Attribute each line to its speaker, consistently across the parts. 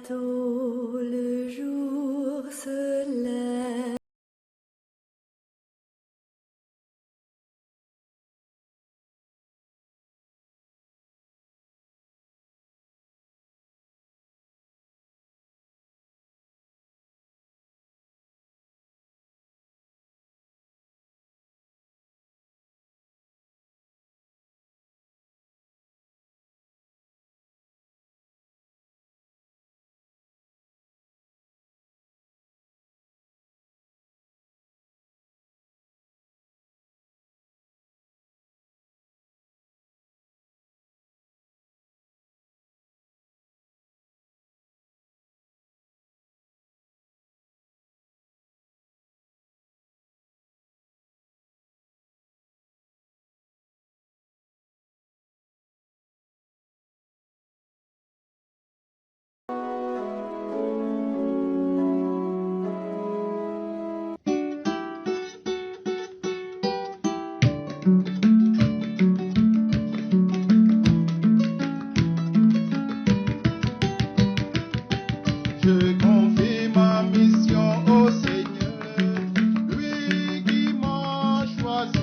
Speaker 1: Bientôt le jour se lève.
Speaker 2: Je confie ma mission au Seigneur, lui qui m'a choisi.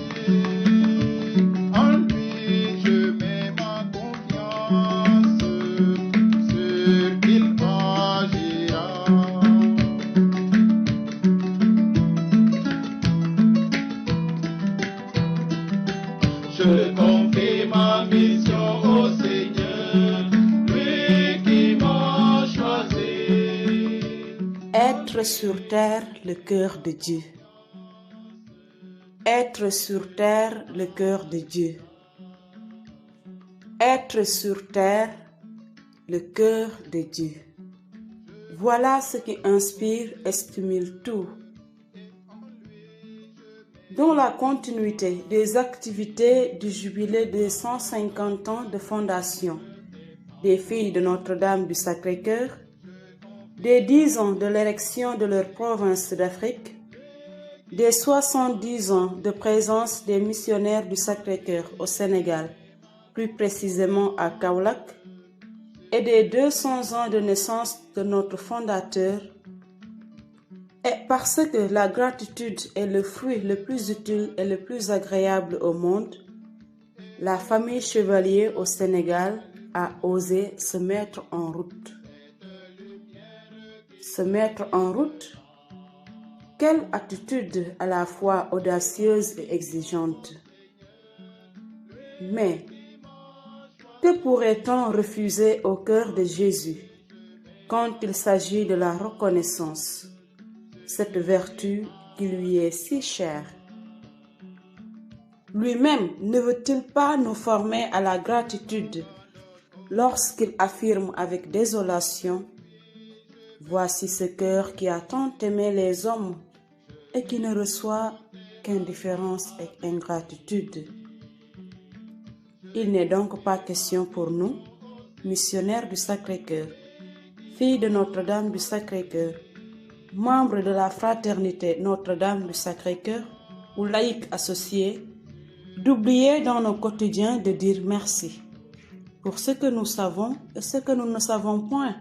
Speaker 2: En lui je mets ma confiance, sûr qu'il agira. Je confie ma mission au Seigneur, lui qui m'a choisi.
Speaker 3: Être sur terre le cœur de Dieu. Être sur terre le cœur de Dieu. Être sur terre le cœur de Dieu. Voilà ce qui inspire et stimule tout. Dans la continuité des activités du jubilé des 150 ans de fondation des Filles de Notre-Dame du Sacré-Cœur, des 10 ans de l'érection de leur province d'Afrique, des 70 ans de présence des missionnaires du Sacré-Cœur au Sénégal, plus précisément à Kaolack, et des 200 ans de naissance de notre fondateur, et parce que la gratitude est le fruit le plus utile et le plus agréable au monde, la famille Chevalier au Sénégal a osé se mettre en route. Se mettre en route? Quelle attitude à la fois audacieuse et exigeante! Mais que pourrait-on refuser au cœur de Jésus quand il s'agit de la reconnaissance, cette vertu qui lui est si chère? Lui-même ne veut-il pas nous former à la gratitude lorsqu'il affirme avec désolation: voici ce cœur qui a tant aimé les hommes et qui ne reçoit qu'indifférence et ingratitude. Il n'est donc pas question pour nous, missionnaires du Sacré-Cœur, filles de Notre-Dame du Sacré-Cœur, membres de la fraternité Notre-Dame du Sacré-Cœur ou laïcs associés, d'oublier dans nos quotidiens de dire merci pour ce que nous savons et ce que nous ne savons point,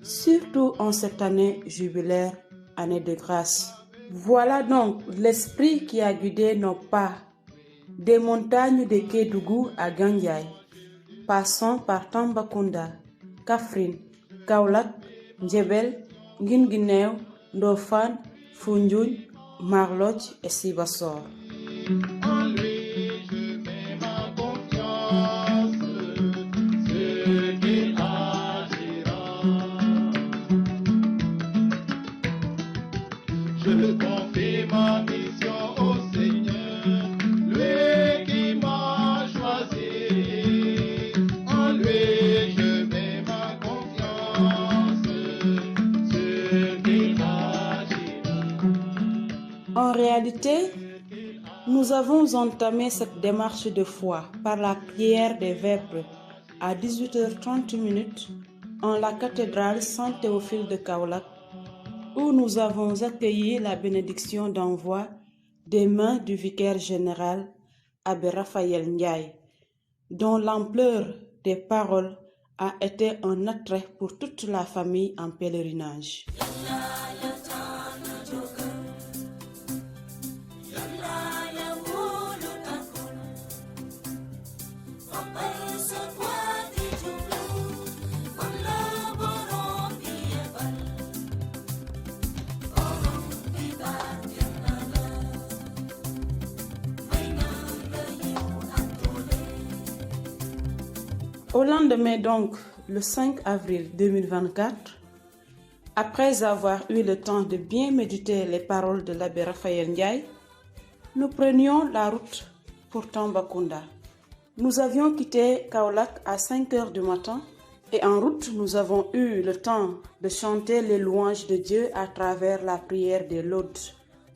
Speaker 3: surtout en cette année jubilaire, année de grâce. Voilà donc l'esprit qui a guidé nos pas, des montagnes de Kédougou à Gandiaye, passant par Tambacounda, Kaffrine, Kaolack, Djebel, Guinguinéo, Ndofane, Foundiougne, Marlodj et Sibassor.
Speaker 2: En lui je mets ma confiance, sûr qu'il agira. Je confie ma mission au Seigneur, lui qui m'a choisi. En lui je mets ma confiance, sûr qu'il agira.
Speaker 3: En réalité, nous avons entamé cette démarche de foi par la prière des Vêpres à 18h30 en la cathédrale Saint-Théophile de Kaolack, où nous avons accueilli la bénédiction d'envoi des mains du vicaire général Abbé Raphaël Ndiaye, dont l'ampleur des paroles a été un attrait pour toute la famille en pèlerinage. Au lendemain donc, le 5 avril 2024, après avoir eu le temps de bien méditer les paroles de l'abbé Raphaël Ndiaye, nous prenions la route pour Tambacounda. Nous avions quitté Kaolack à 5 heures du matin et en route, nous avons eu le temps de chanter les louanges de Dieu à travers la prière des laudes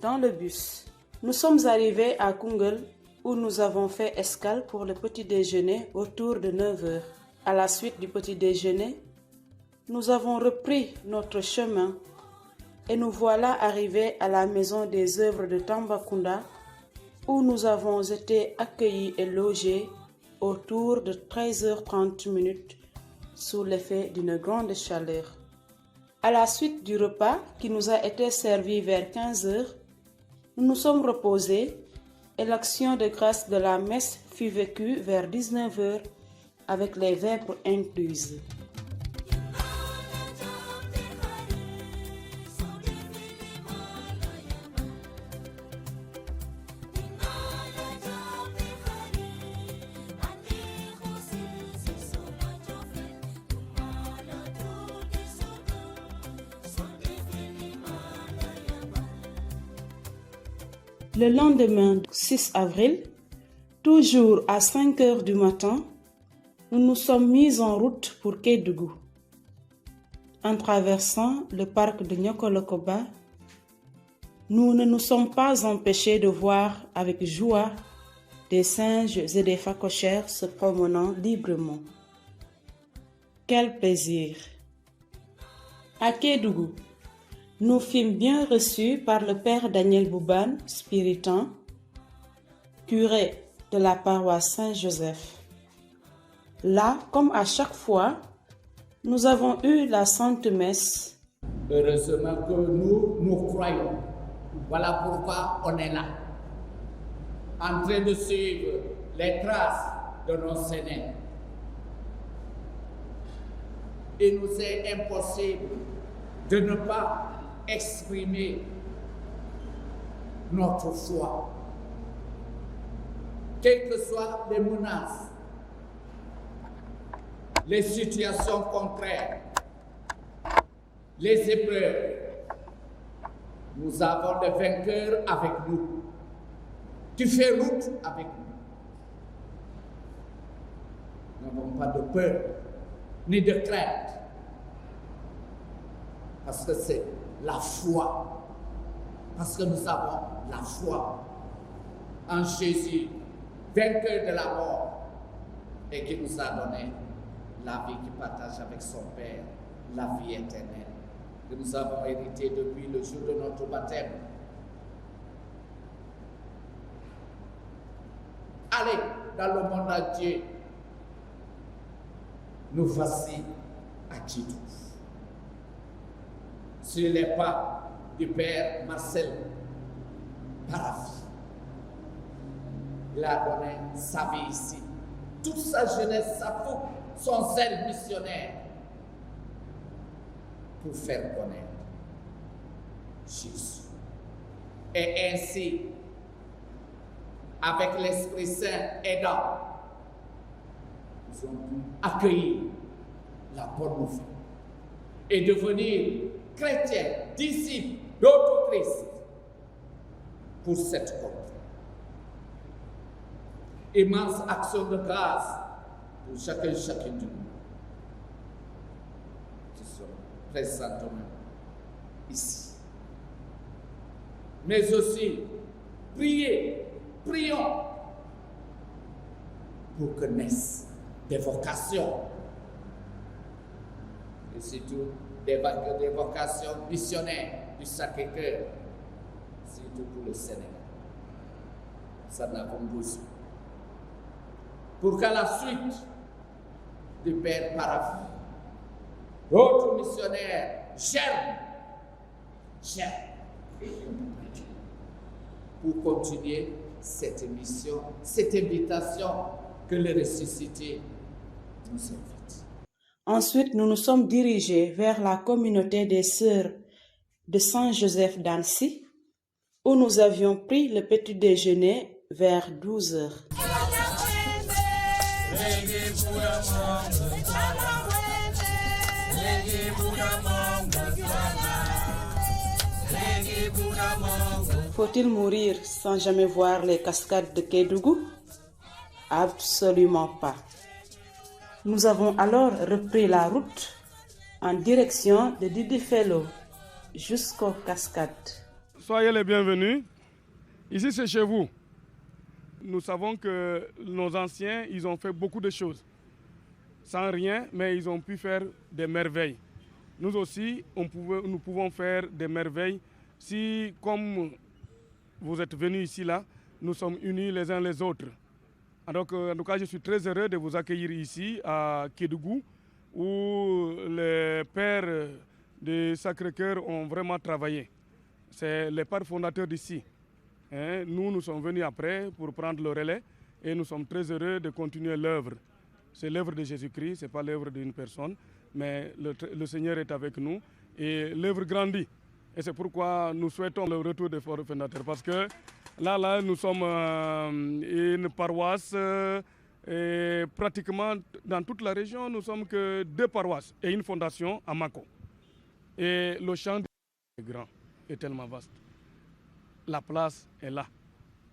Speaker 3: dans le bus. Nous sommes arrivés à Koungheul où nous avons fait escale pour le petit déjeuner autour de 9 heures. À la suite du petit déjeuner, nous avons repris notre chemin et nous voilà arrivés à la maison des œuvres de Tambacounda où nous avons été accueillis et logés autour de 13h30 sous l'effet d'une grande chaleur. À la suite du repas qui nous a été servi vers 15h, nous nous sommes reposés et l'action de grâce de la messe fut vécue vers 19h avec les vêpres incluses. Le lendemain, 6 avril, toujours à 5 heures du matin, nous nous sommes mis en route pour Kédougou. En traversant le parc de Nyokolokoba, nous ne nous sommes pas empêchés de voir avec joie des singes et des phacochères se promenant librement. Quel plaisir! À Kédougou, nous fûmes bien reçus par le père Daniel Bouban, spiritain, curé de la paroisse Saint-Joseph. Là, comme à chaque fois, nous avons eu la Sainte Messe.
Speaker 4: Heureusement que nous croyons. Voilà pourquoi on est là, en train de suivre les traces de nos aînés. Il nous est impossible de ne pas exprimer notre foi. Quelles que soient les menaces, les situations contraires, les épreuves, nous avons le vainqueur avec nous. Tu fais route avec nous. Nous n'avons pas de peur ni de crainte, parce que c'est la foi, parce que nous avons la foi en Jésus, vainqueur de la mort, et qui nous a donné la vie, qui partage avec son Père, la vie éternelle, que nous avons hérité depuis le jour de notre baptême. Allez dans le monde entier. Nous voici à Kidou, sur les pas du Père Marcel Parafi. Il a donné sa vie ici, toute sa jeunesse, sa fougue, son zèle missionnaire, pour faire connaître Jésus. Et ainsi, avec l'Esprit Saint aidant, nous avons pu accueillir la bonne nouvelle et devenir chrétiens, disciples d'autres Christ pour cette cause. Immense action de grâce pour chacun et chacune de nous qui sont présentement ici. Mais aussi, prions pour que naissent des vocations, et surtout des vocations missionnaires du Sacré-Cœur, surtout pour le Sénégal. Ça n'a pas besoin. Pour qu'à la suite, du Père Parafi. D'autres missionnaires germent pour continuer cette mission, cette invitation que le ressuscité nous invite.
Speaker 3: Ensuite, nous nous sommes dirigés vers la communauté des sœurs de Saint-Joseph d'Annecy, où nous avions pris le petit déjeuner vers 12 heures. Faut-il mourir sans jamais voir les cascades de Kédougou? Absolument pas. Nous avons alors repris la route en direction de Didifelo jusqu'aux cascades.
Speaker 5: Soyez les bienvenus. Ici, c'est chez vous. Nous savons que nos anciens, ils ont fait beaucoup de choses. Sans rien, mais ils ont pu faire des merveilles. Nous aussi, nous pouvons faire des merveilles si, comme vous êtes venus ici, là, nous sommes unis les uns les autres. Donc, en tout cas, je suis très heureux de vous accueillir ici à Kédougou, où les pères du Sacré-Cœur ont vraiment travaillé. C'est les pères fondateurs d'ici. Nous sommes venus après pour prendre le relais et nous sommes très heureux de continuer l'œuvre. C'est l'œuvre de Jésus-Christ, ce n'est pas l'œuvre d'une personne, mais le Seigneur est avec nous et l'œuvre grandit. Et c'est pourquoi nous souhaitons le retour des pères fondateurs. Parce que là, nous sommes une paroisse et pratiquement dans toute la région, nous sommes que 2 paroisses et une fondation à Mako. Et le champ est grand et tellement vaste. La place est là.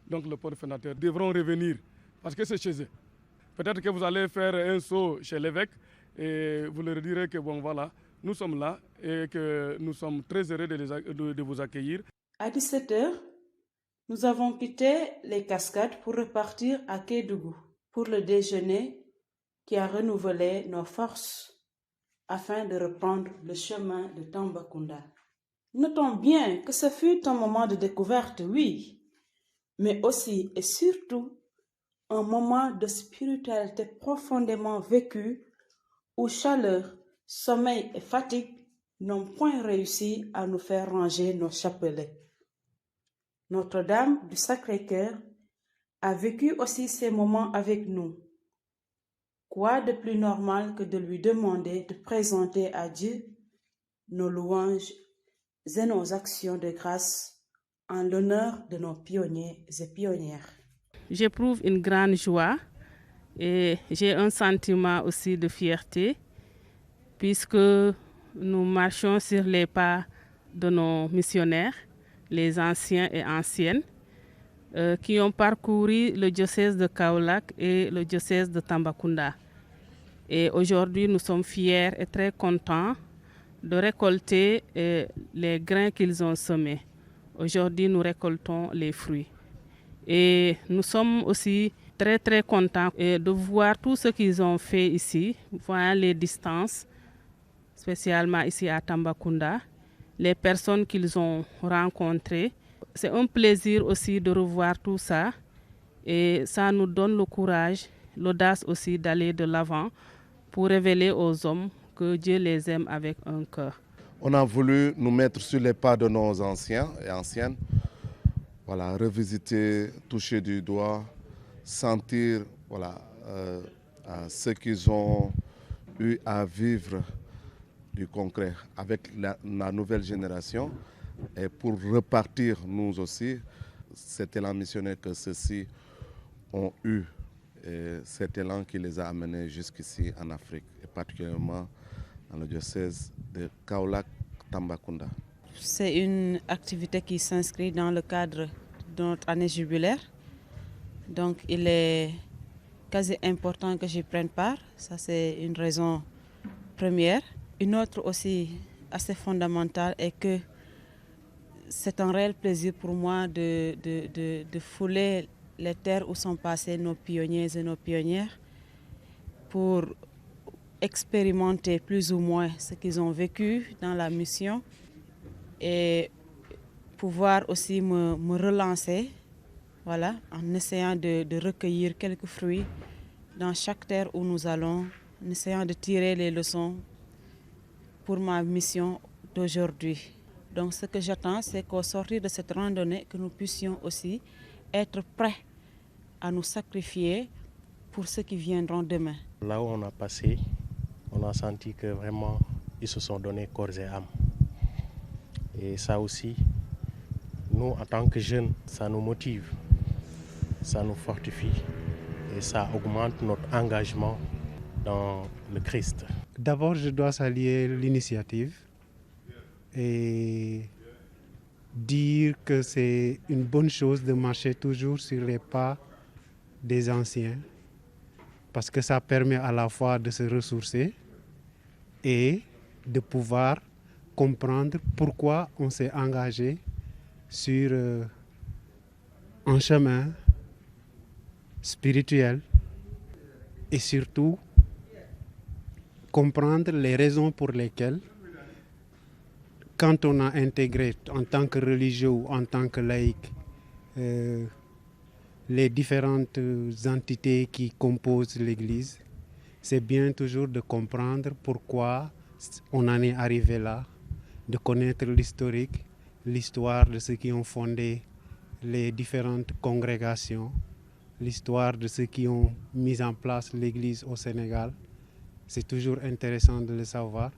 Speaker 5: Donc les pères fondateurs devront revenir parce que c'est chez eux. Peut-être que vous allez faire un saut chez l'évêque et vous leur direz que bon voilà, nous sommes là et que nous sommes très heureux de vous accueillir.
Speaker 3: À 17 heures, nous avons quitté les cascades pour repartir à Kédougou pour le déjeuner qui a renouvelé nos forces afin de reprendre le chemin de Tambacounda. Notons bien que ce fut un moment de découverte, oui, mais aussi et surtout un moment de spiritualité profondément vécue où chaleur, sommeil et fatigue n'ont point réussi à nous faire ranger nos chapelets. Notre-Dame du Sacré-Cœur a vécu aussi ces moments avec nous. Quoi de plus normal que de lui demander de présenter à Dieu nos louanges et nos actions de grâce en l'honneur de nos pionniers et pionnières.
Speaker 6: J'éprouve une grande joie et j'ai un sentiment aussi de fierté puisque nous marchons sur les pas de nos missionnaires, les anciens et anciennes, qui ont parcouru le diocèse de Kaolack et le diocèse de Tambacounda. Et aujourd'hui, nous sommes fiers et très contents de récolter les grains qu'ils ont semés. Aujourd'hui, nous récoltons les fruits. Et nous sommes aussi très très contents de voir tout ce qu'ils ont fait ici, voir les distances, spécialement ici à Tambacounda, les personnes qu'ils ont rencontrées. C'est un plaisir aussi de revoir tout ça et ça nous donne le courage, l'audace aussi d'aller de l'avant pour révéler aux hommes que Dieu les aime avec un cœur.
Speaker 7: On a voulu nous mettre sur les pas de nos anciens et anciennes, voilà, revisiter, toucher du doigt, sentir ce qu'ils ont eu à vivre du concret avec la nouvelle génération et pour repartir nous aussi, cet élan missionnaire que ceux-ci ont eu, et cet élan qui les a amenés jusqu'ici en Afrique et particulièrement dans le diocèse de Kaolack-Tambacounda.
Speaker 3: C'est une activité qui s'inscrit dans le cadre de notre année jubilaire. Donc il est quasi important que j'y prenne part. Ça c'est une raison première. Une autre aussi assez fondamentale est que c'est un réel plaisir pour moi de fouler les terres où sont passés nos pionniers et nos pionnières pour expérimenter plus ou moins ce qu'ils ont vécu dans la mission et pouvoir aussi me relancer, voilà, en essayant de recueillir quelques fruits dans chaque terre où nous allons en essayant de tirer les leçons pour ma mission d'aujourd'hui. Donc ce que j'attends, c'est qu'au sortir de cette randonnée, que nous puissions aussi être prêts à nous sacrifier pour ceux qui viendront demain.
Speaker 8: Là où on a passé, on a senti que vraiment, ils se sont donnés corps et âme. Et ça aussi, nous, en tant que jeunes, ça nous motive, ça nous fortifie et ça augmente notre engagement dans le Christ.
Speaker 9: D'abord, je dois saluer l'initiative et dire que c'est une bonne chose de marcher toujours sur les pas des anciens, parce que ça permet à la fois de se ressourcer et de pouvoir comprendre pourquoi on s'est engagé sur un chemin spirituel et surtout comprendre les raisons pour lesquelles, quand on a intégré en tant que religieux ou en tant que laïc les différentes entités qui composent l'Église, c'est bien toujours de comprendre pourquoi on en est arrivé là, de connaître l'historique, l'histoire de ceux qui ont fondé les différentes congrégations, l'histoire de ceux qui ont mis en place l'Église au Sénégal. C'est toujours intéressant de le savoir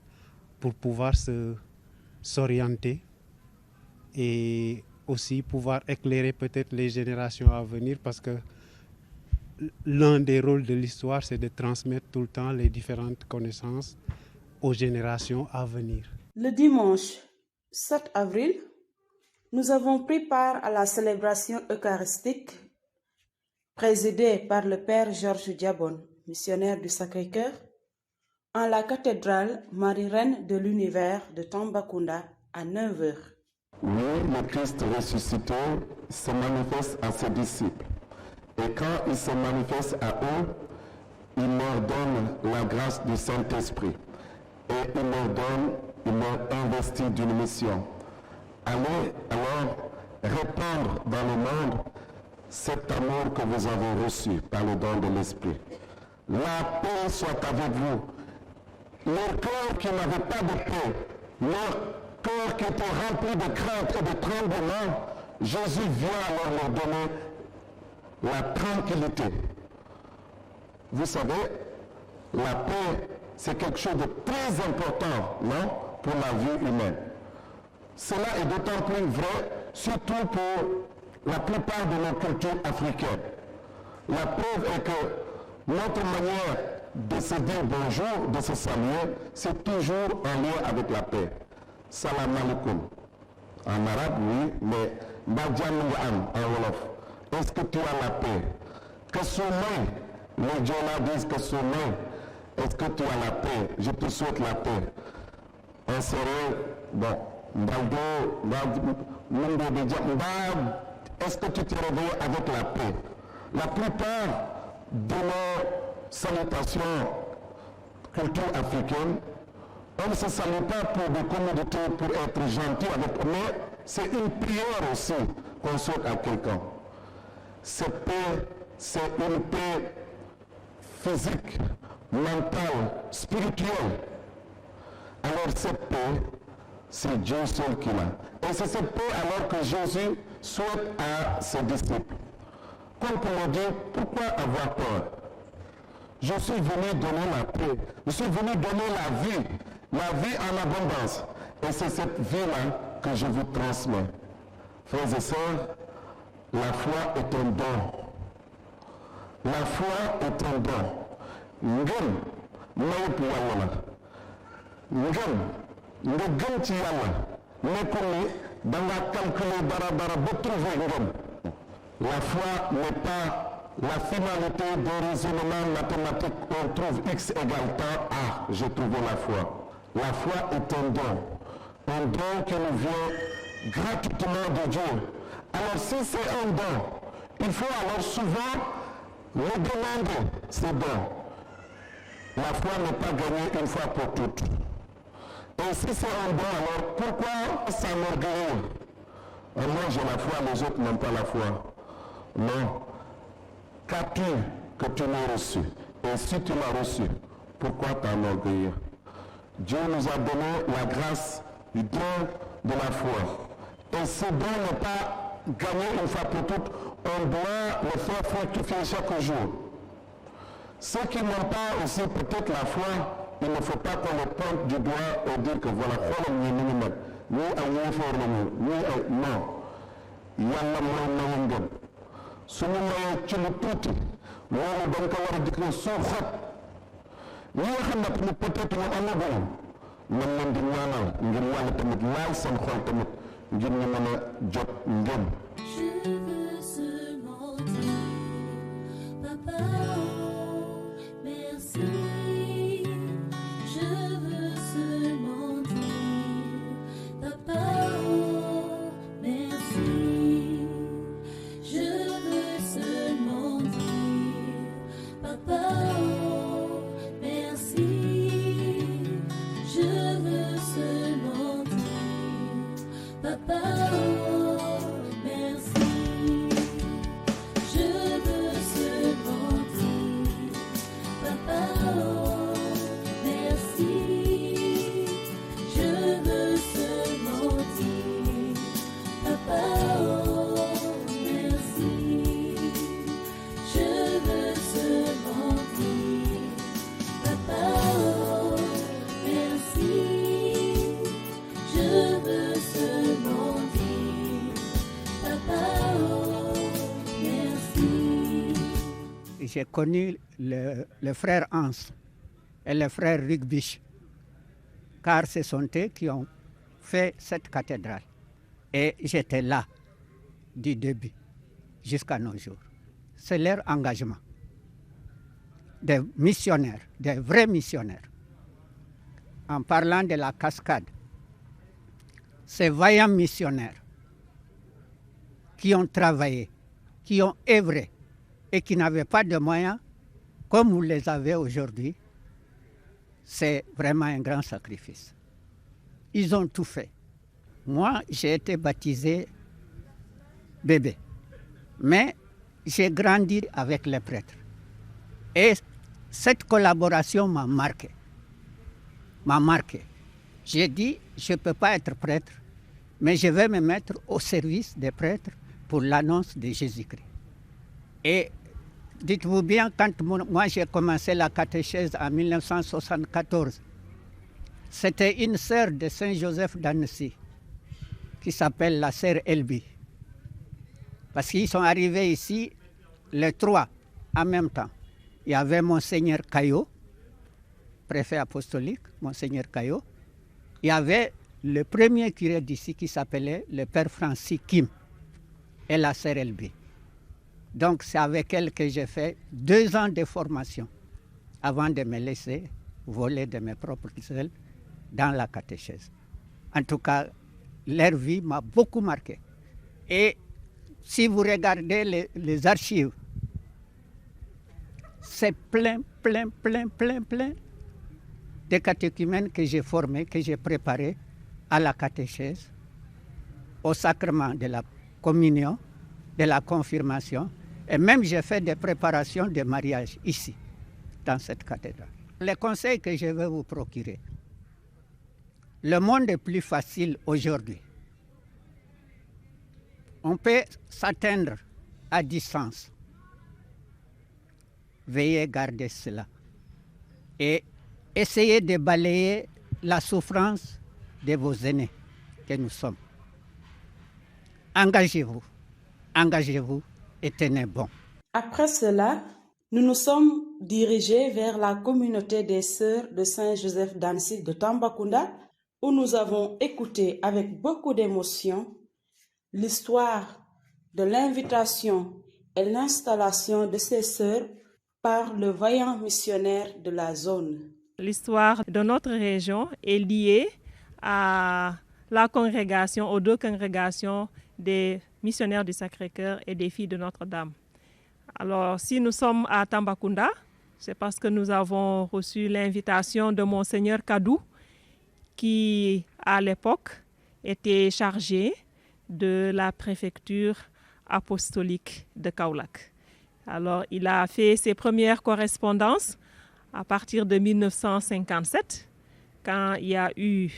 Speaker 9: pour pouvoir s'orienter et aussi pouvoir éclairer peut-être les générations à venir, parce que l'un des rôles de l'histoire, c'est de transmettre tout le temps les différentes connaissances aux générations à venir.
Speaker 3: Le dimanche 7 avril, nous avons pris part à la célébration eucharistique présidée par le Père Georges Diabon, missionnaire du Sacré-Cœur, en la cathédrale Marie-Reine de l'Univers de Tambacounda à 9h.
Speaker 10: Oui, le Christ ressuscité se manifeste à ses disciples. Et quand il se manifeste à eux, il leur donne la grâce du Saint-Esprit. Et il leur investit d'une mission. Allez alors répandre dans le monde cet amour que vous avez reçu par le don de l'Esprit. La paix soit avec vous. Leur cœur qui n'avait pas de paix, leur cœur qui était rempli de crainte et de tremblement, Jésus vient alors leur donner la tranquillité. Vous savez, la paix, c'est quelque chose de très important, non, pour la vie humaine. Cela est d'autant plus vrai, surtout pour la plupart de nos cultures africaines. La preuve est que notre manière de se dire bonjour, de se saluer, c'est toujours en lien avec la paix. Salam alaikum. En arabe, oui, mais Badjan en Wolof. Est-ce que tu as la paix? Que soumé, les Djola disent que soumé. Est-ce que tu as la paix? Je te souhaite la paix. En sérieux, bon, est-ce que tu te réveilles avec la paix? La plupart de nos salutations culture africaine, on ne se salue pas pour des commodités, pour être gentil avec eux, mais c'est une prière aussi qu'on souhaite à quelqu'un. Cette paix, c'est une paix physique, mentale, spirituelle. Alors cette paix, c'est Dieu seul qui l'a. Et c'est cette paix alors que Jésus souhaite à ses disciples. Comme pour leur dire, pourquoi avoir peur? Je suis venu donner la paix. Je suis venu donner la vie en abondance. Et c'est cette vie-là que je vous transmets. Frères et sœurs, la foi est un don. La foi est un don. Ngëm mayub Yàlla la. Ngëm nga gëm ci Yàlla nekkul ni da nga calculer dara ba trouver ngëm. La foi n'est pas la finalité d'un raisonnement mathématique où on trouve x égale temps. Ah, j'ai trouvé la foi. La foi est un don qui nous vient gratuitement de Dieu. Alors si c'est un don, il faut alors souvent le demander, ces dons. La foi n'est pas gagnée une fois pour toutes. Et si c'est un don, alors pourquoi s'enorgueillir? Moi j'ai la foi, les autres n'ont pas la foi. Non. Qu'as-tu que tu m'as reçu? Et si tu l'as reçu, pourquoi t'enorgueillir? Dieu nous a donné la grâce du don de la foi. Et ce don n'est pas gagné une fois pour toutes, on doit le faire fructifier chaque jour. Ceux qui n'ont pas aussi peut-être la foi, il ne faut pas qu'on le pointe du doigt et dire que voilà, non. Yàlla mooy maye ngëm su ñu mayee ci lu tuuti loolu dañ ko war a dikk suuf xot ñi nga xam ne tamit peut-être ñu amagul nañ leen di ñaanal ngir yàlla tamit laal seen xol tamit ngir ñu mën a jot ngëm.
Speaker 1: Je veux seulement dire, Papa, merci. Je veux seulement dire, Papa, merci. Je veux seulement dire, Papa, merci. Je veux seulement dire, Papa, merci. Je veux seulement dire, Papa, merci. Je veux seulement dire, Papa, merci. Je veux seulement dire, Papa, merci. Je veux seulement dire, Papa, merci.
Speaker 11: J'ai connu le frère Hans et le frère Rugbich, car ce sont eux qui ont fait cette cathédrale. Et j'étais là du début jusqu'à nos jours. C'est leur engagement. Des missionnaires, des vrais missionnaires. En parlant de la cascade, ces vaillants missionnaires qui ont travaillé, qui ont œuvré et qui n'avaient pas de moyens, comme vous les avez aujourd'hui, c'est vraiment un grand sacrifice. Ils ont tout fait. Moi, j'ai été baptisé bébé, mais j'ai grandi avec les prêtres. Et cette collaboration m'a marqué. J'ai dit, je ne peux pas être prêtre, mais je vais me mettre au service des prêtres pour l'annonce de Jésus-Christ. Et dites-vous bien, quand moi j'ai commencé la catéchèse en 1974, c'était une sœur de Saint-Joseph d'Annecy qui s'appelle la sœur Elbi. Parce qu'ils sont arrivés ici, les trois, en même temps. Il y avait Monseigneur Caillot, préfet apostolique, Monseigneur Caillot. Il y avait le premier curé d'ici qui s'appelait le Père Francis Kim et la sœur Elbi. Donc c'est avec elle que j'ai fait 2 ans de formation avant de me laisser voler de mes propres ailes dans la catéchèse. En tout cas, leur vie m'a beaucoup marqué. Et si vous regardez les archives, c'est plein de catéchumènes que j'ai formés, que j'ai préparés à la catéchèse, au sacrement de la communion, de la confirmation, et même j'ai fait des préparations de mariage ici, dans cette cathédrale. Les conseils que je vais vous procurer, le monde est plus facile aujourd'hui. On peut s'atteindre à distance. Veuillez garder cela. Et essayez de balayer la souffrance de vos aînés que nous sommes. Engagez-vous et tenez bon.
Speaker 3: Après cela, nous nous sommes dirigés vers la communauté des sœurs de Saint-Joseph d'Annecy de Tambacounda, où nous avons écouté avec beaucoup d'émotion l'histoire de l'invitation et l'installation de ces sœurs par le vaillant missionnaire de la zone.
Speaker 12: L'histoire de notre région est liée à la congrégation, aux 2 congrégations des missionnaires du Sacré-Cœur et des filles de Notre-Dame. Alors, si nous sommes à Tambacounda, c'est parce que nous avons reçu l'invitation de Monseigneur Kadou, qui, à l'époque, était chargé de la préfecture apostolique de Kaolack. Alors, il a fait ses premières correspondances à partir de 1957, quand il y a eu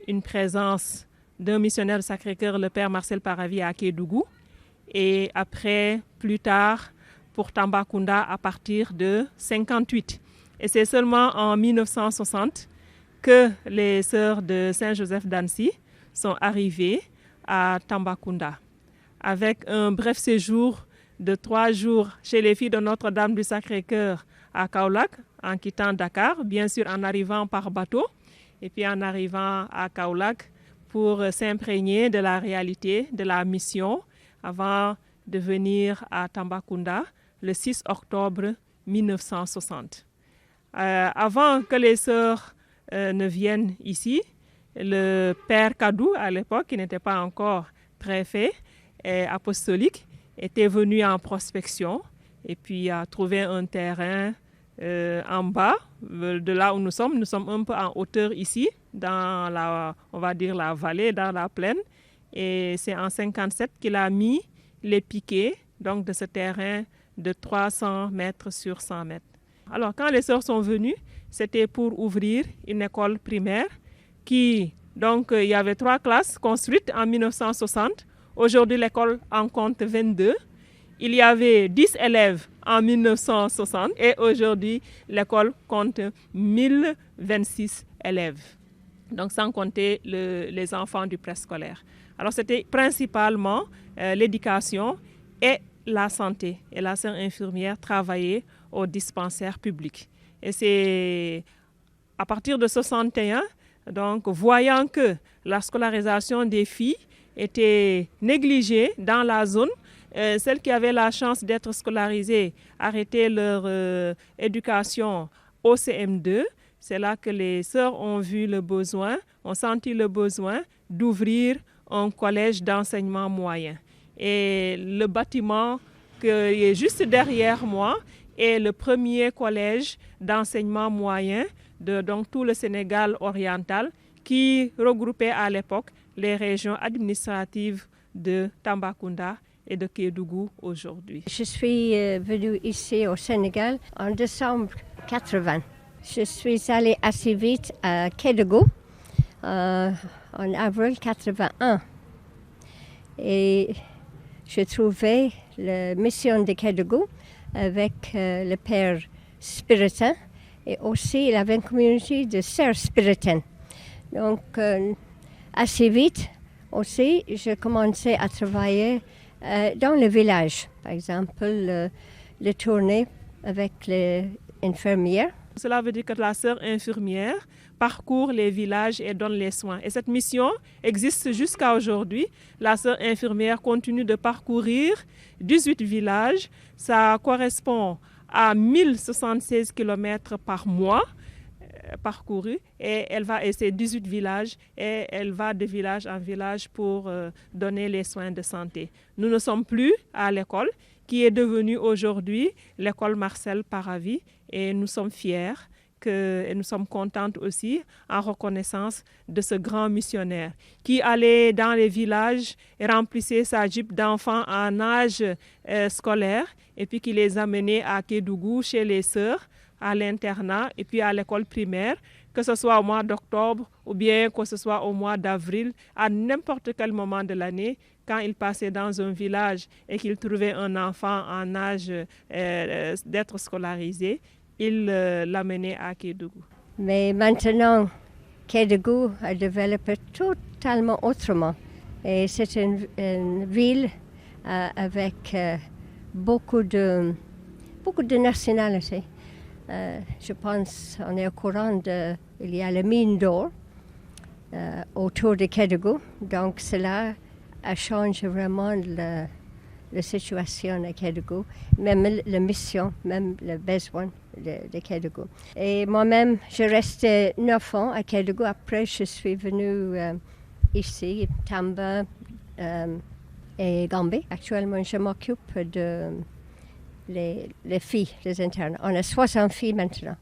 Speaker 12: une présence d'un missionnaire du Sacré-Cœur, le père Marcel Paravi à Kédougou, et après, plus tard, pour Tambacounda à partir de 1958. Et c'est seulement en 1960 que les sœurs de Saint-Joseph d'Annecy sont arrivées à Tambacounda, avec un bref séjour de 3 jours chez les filles de Notre-Dame du Sacré-Cœur à Kaolack, en quittant Dakar, bien sûr en arrivant par bateau, et puis en arrivant à Kaolack pour s'imprégner de la réalité de la mission avant de venir à Tambacounda le 6 octobre 1960. Avant que les sœurs ne viennent ici, le père Kadou, à l'époque, qui n'était pas encore préfet apostolique, était venu en prospection et puis a trouvé un terrain en bas de là où nous sommes. Nous sommes un peu en hauteur ici, dans la, on va dire la vallée, dans la plaine. Et c'est en 1957 qu'il a mis les piquets donc de ce terrain de 300 mètres sur 100 mètres. Alors, quand les sœurs sont venues, c'était pour ouvrir une école primaire qui, donc, il y avait 3 classes construites en 1960. Aujourd'hui, l'école en compte 22. Il y avait 10 élèves en 1960 et aujourd'hui, l'école compte 1026 élèves. Donc, sans compter les enfants du préscolaire. Alors, c'était principalement l'éducation et la santé. Et la sœur infirmière travaillait au dispensaire public. Et c'est à partir de 1961, donc, voyant que la scolarisation des filles était négligée dans la zone, celles qui avaient la chance d'être scolarisées arrêtaient leur éducation au CM2. C'est là que les sœurs ont vu le besoin, ont senti le besoin d'ouvrir un collège d'enseignement moyen. Et le bâtiment qui est juste derrière moi est le premier collège d'enseignement moyen de donc, tout le Sénégal oriental qui regroupait à l'époque les régions administratives de Tambacounda et de Kédougou aujourd'hui.
Speaker 13: Je suis venue ici au Sénégal en décembre 80. Je suis allée assez vite à Kédougou en avril 81. Et je trouvais la mission de Kédougou avec le père Spiritain et aussi il avait une communauté de sœurs spiritaines. Donc assez vite aussi, je commençais à travailler dans le village. Par exemple, le tournée avec les infirmières.
Speaker 12: Cela veut dire que la sœur infirmière parcourt les villages et donne les soins. Et cette mission existe jusqu'à aujourd'hui. La sœur infirmière continue de parcourir 18 villages. Ça correspond à 1076 km par mois parcourus. Et elle va à ces 18 villages et elle va de village en village pour donner les soins de santé. Nous ne sommes plus à l'école qui est devenue aujourd'hui l'école Marcel Paravi et nous sommes fiers et nous sommes contentes aussi en reconnaissance de ce grand missionnaire qui allait dans les villages et remplissait sa jeep d'enfants en âge scolaire et puis qui les amenait à Kédougou chez les sœurs, à l'internat et puis à l'école primaire, que ce soit au mois d'octobre ou bien que ce soit au mois d'avril, à n'importe quel moment de l'année, quand il passait dans un village et qu'il trouvait un enfant en âge d'être scolarisé, il l'amenait à Kédougou.
Speaker 13: Mais maintenant, Kédougou a développé totalement autrement. Et c'est une ville avec beaucoup de nationalités. Je pense qu'on est au courant il y a la mine d'or autour de Kédougou. Donc cela a changé vraiment la situation à Kédougou, même la mission, même le besoin de Kédougou. Et moi-même, je restais 9 ans à Kédougou. Après, je suis venue ici, Tamba et Gambie. Actuellement, je m'occupe de les filles, les internes. On a 60 filles maintenant.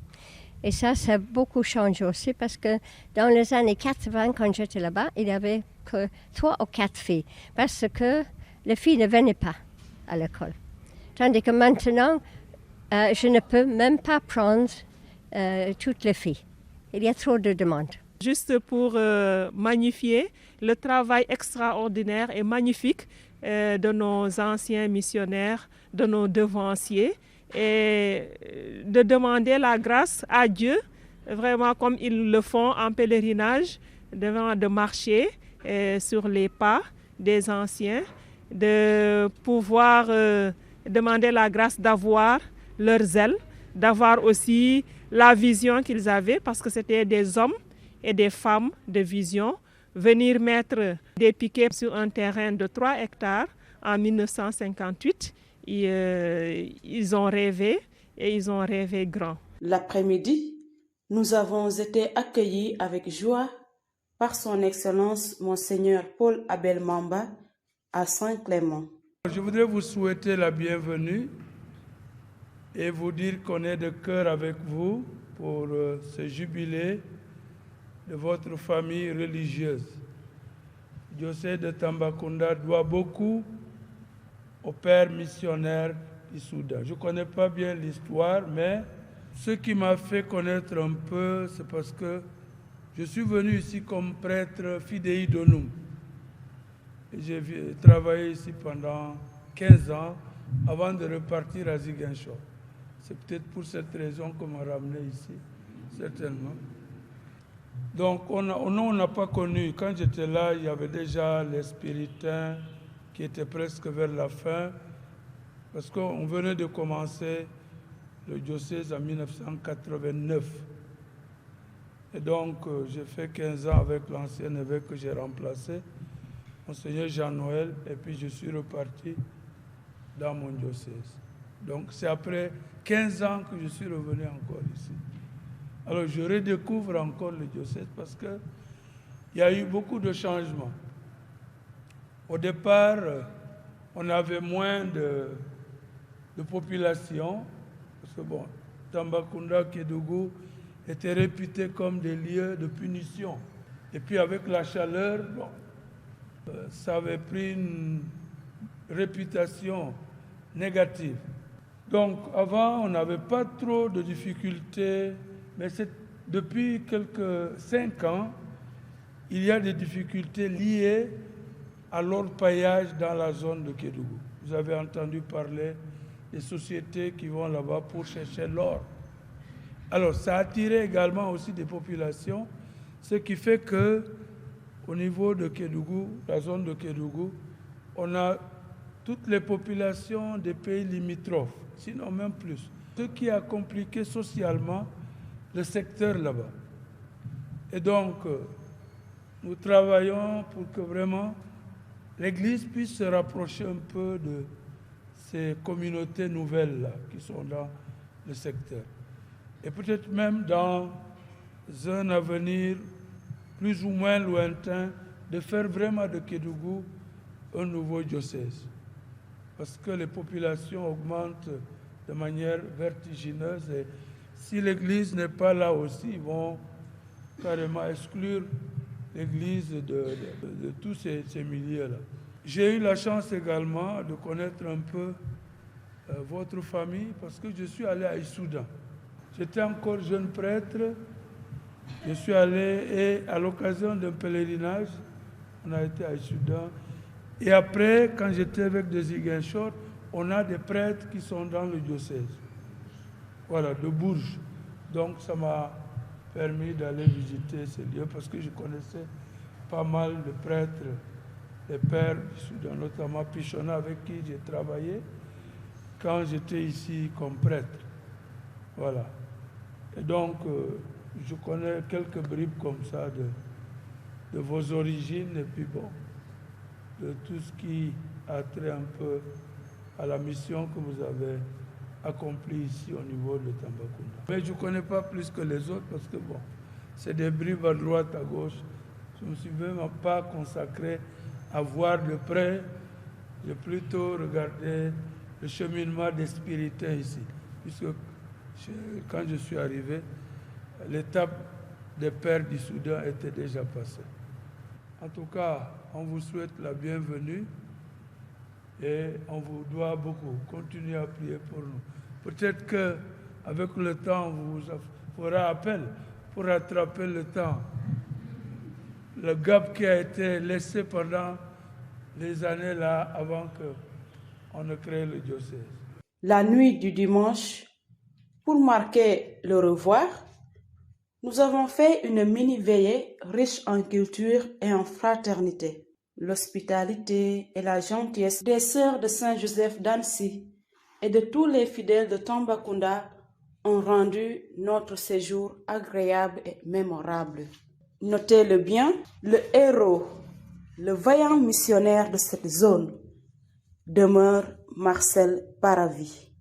Speaker 13: Et ça a beaucoup changé aussi parce que dans les années 80, quand j'étais là-bas, il n'y avait que 3 ou 4 filles parce que les filles ne venaient pas à l'école. Tandis que maintenant, je ne peux même pas prendre toutes les filles. Il y a trop de demandes.
Speaker 12: Juste pour magnifier le travail extraordinaire et magnifique de nos anciens missionnaires, de nos devanciers, et de demander la grâce à Dieu, vraiment comme ils le font en pèlerinage, de marcher sur les pas des anciens, de pouvoir demander la grâce d'avoir leur zèle, d'avoir aussi la vision qu'ils avaient, parce que c'était des hommes et des femmes de vision, venir mettre des piquets sur un terrain de 3 hectares en 1958. Ils ont rêvé et ils ont rêvé grand.
Speaker 3: L'après-midi, nous avons été accueillis avec joie par son Excellence Monseigneur Paul Abel Mamba à Saint-Clément.
Speaker 14: Je voudrais vous souhaiter la bienvenue et vous dire qu'on est de cœur avec vous pour ce jubilé de votre famille religieuse. Le diocèse de Tambacounda doit beaucoup au père missionnaire du Soudan. Je ne connais pas bien l'histoire, mais ce qui m'a fait connaître un peu, c'est parce que je suis venu ici comme prêtre Fidei Donum. J'ai travaillé ici pendant 15 ans avant de repartir à Ziguinchor. C'est peut-être pour cette raison qu'on m'a ramené ici, certainement. Donc, on n'a pas connu. Quand j'étais là, il y avait déjà les spiritains qui étaient presque vers la fin, parce qu'on venait de commencer le diocèse en 1989. Et donc, j'ai fait 15 ans avec l'ancien évêque que j'ai remplacé, Monseigneur Jean-Noël, et puis je suis reparti dans mon diocèse. Donc, c'est après 15 ans que je suis revenu encore ici. Alors, je redécouvre encore le diocèse parce qu'il y a eu beaucoup de changements. Au départ, on avait moins de population, parce que bon, Tambacounda, Kédougou étaient réputés comme des lieux de punition. Et puis avec la chaleur, bon, ça avait pris une réputation négative. Donc avant, on n'avait pas trop de difficultés, mais depuis quelques 5 ans, il y a des difficultés liées à l'orpaillage dans la zone de Kédougou. Vous avez entendu parler des sociétés qui vont là-bas pour chercher l'or. Alors, ça a attiré également aussi des populations, ce qui fait que, au niveau de Kédougou, la zone de Kédougou, on a toutes les populations des pays limitrophes, sinon même plus. Ce qui a compliqué socialement le secteur là-bas. Et donc, nous travaillons pour que vraiment l'Église puisse se rapprocher un peu de ces communautés nouvelles-là qui sont dans le secteur. Et peut-être même dans un avenir plus ou moins lointain, de faire vraiment de Kédougou un nouveau diocèse. Parce que les populations augmentent de manière vertigineuse et si l'Église n'est pas là aussi, ils vont carrément exclure l'Église de tous ces milieux-là. J'ai eu la chance également de connaître un peu votre famille parce que je suis allé à Issoudun. J'étais encore jeune prêtre, je suis allé et à l'occasion d'un pèlerinage, on a été à Issoudun. Et après, quand j'étais avec de Ziguinchor, on a des prêtres qui sont dans le diocèse. Voilà, de Bourges. Donc ça m'a permis d'aller visiter ces lieux parce que je connaissais pas mal de prêtres, des pères du Soudan, notamment Pichona avec qui j'ai travaillé quand j'étais ici comme prêtre. Voilà. Et donc, je connais quelques bribes comme ça de vos origines et puis bon, de tout ce qui a trait un peu à la mission que vous avez accomplie ici au niveau de Tambacounda. Mais je ne connais pas plus que les autres parce que bon, c'est des bribes à droite, à gauche. Je ne me suis même pas consacré à voir de près. J'ai plutôt regardé le cheminement des spiritains ici. Puisque quand je suis arrivé, l'étape des pères du Soudan était déjà passée. En tout cas, on vous souhaite la bienvenue et on vous doit beaucoup. Continuez à prier pour nous. Peut-être qu'avec le temps, vous fera appel pour rattraper le temps. Le gap qui a été laissé pendant les années là avant qu'on ne crée le diocèse.
Speaker 3: La nuit du dimanche, pour marquer le revoir, nous avons fait une mini-veillée riche en culture et en fraternité. L'hospitalité et la gentillesse des sœurs de Saint-Joseph d'Annecy et de tous les fidèles de Tambacounda ont rendu notre séjour agréable et mémorable. Notez-le bien, le héros, le vaillant missionnaire de cette zone demeure Marcel Paravi.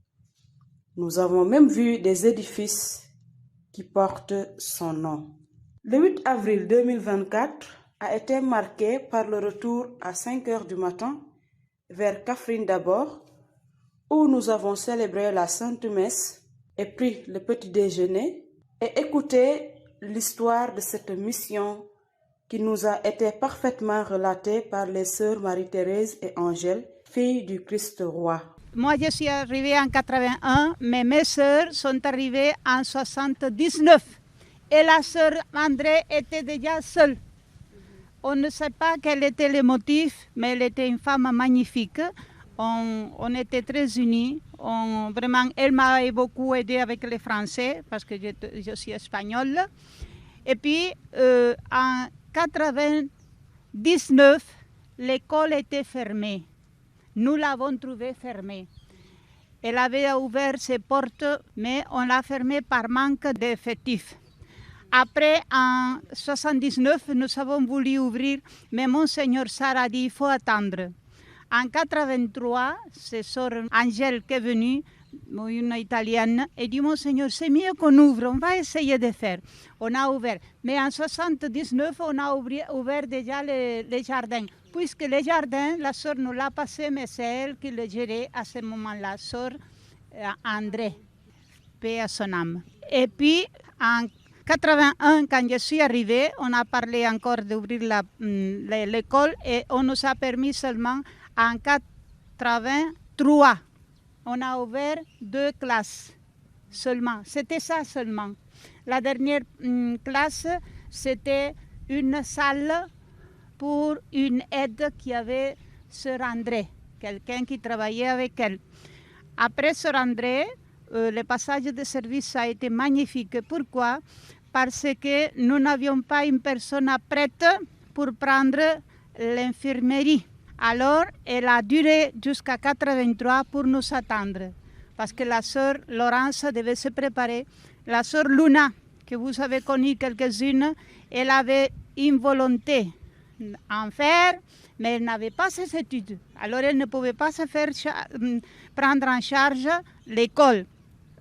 Speaker 3: Nous avons même vu des édifices qui portent son nom. Le 8 avril 2024 a été marqué par le retour à 5 heures du matin vers Kaffrine d'abord, où nous avons célébré la Sainte Messe et pris le petit déjeuner et écouté l'histoire de cette mission qui nous a été parfaitement relatée par les sœurs Marie-Thérèse et Angèle, filles du Christ roi.
Speaker 15: Moi, je suis arrivée en 81, mais mes sœurs sont arrivées en 79. Et la sœur André était déjà seule. On ne sait pas quel était le motif, mais elle était une femme magnifique. On était très unis. Vraiment, elle m'a beaucoup aidé avec les Français, parce que je suis espagnole. Et puis, en 99, l'école était fermée. Nous l'avons trouvée fermée. Elle avait ouvert ses portes, mais on l'a fermée par manque d'effectifs. Après, en 79, nous avons voulu ouvrir, mais Monseigneur Sarr a dit il faut attendre. En 83, c'est sœur Angèle qui est venue, une italienne, et dit Monseigneur, c'est mieux qu'on ouvre, on va essayer de faire. On a ouvert. Mais en 79, on a ouvert déjà les jardins. Puisque les jardins, la sœur nous l'a passé, mais c'est elle qui le gérait à ce moment-là, sœur André, paix à son âme. Et puis, en 81, quand je suis arrivée, on a parlé encore d'ouvrir l'école et on nous a permis seulement en 83. On a ouvert 2 classes seulement. C'était ça seulement. La dernière classe, c'était une salle pour une aide qui avait Sœur André, quelqu'un qui travaillait avec elle. Après Sœur André, le passage de service a été magnifique. Pourquoi? Parce que nous n'avions pas une personne prête pour prendre l'infirmerie. Alors, elle a duré jusqu'à 83 pour nous attendre. Parce que la sœur Laurence devait se préparer. La sœur Luna, que vous avez connue quelques-unes, elle avait une volonté en faire, mais elle n'avait pas ses études. Alors, elle ne pouvait pas se faire prendre en charge l'école,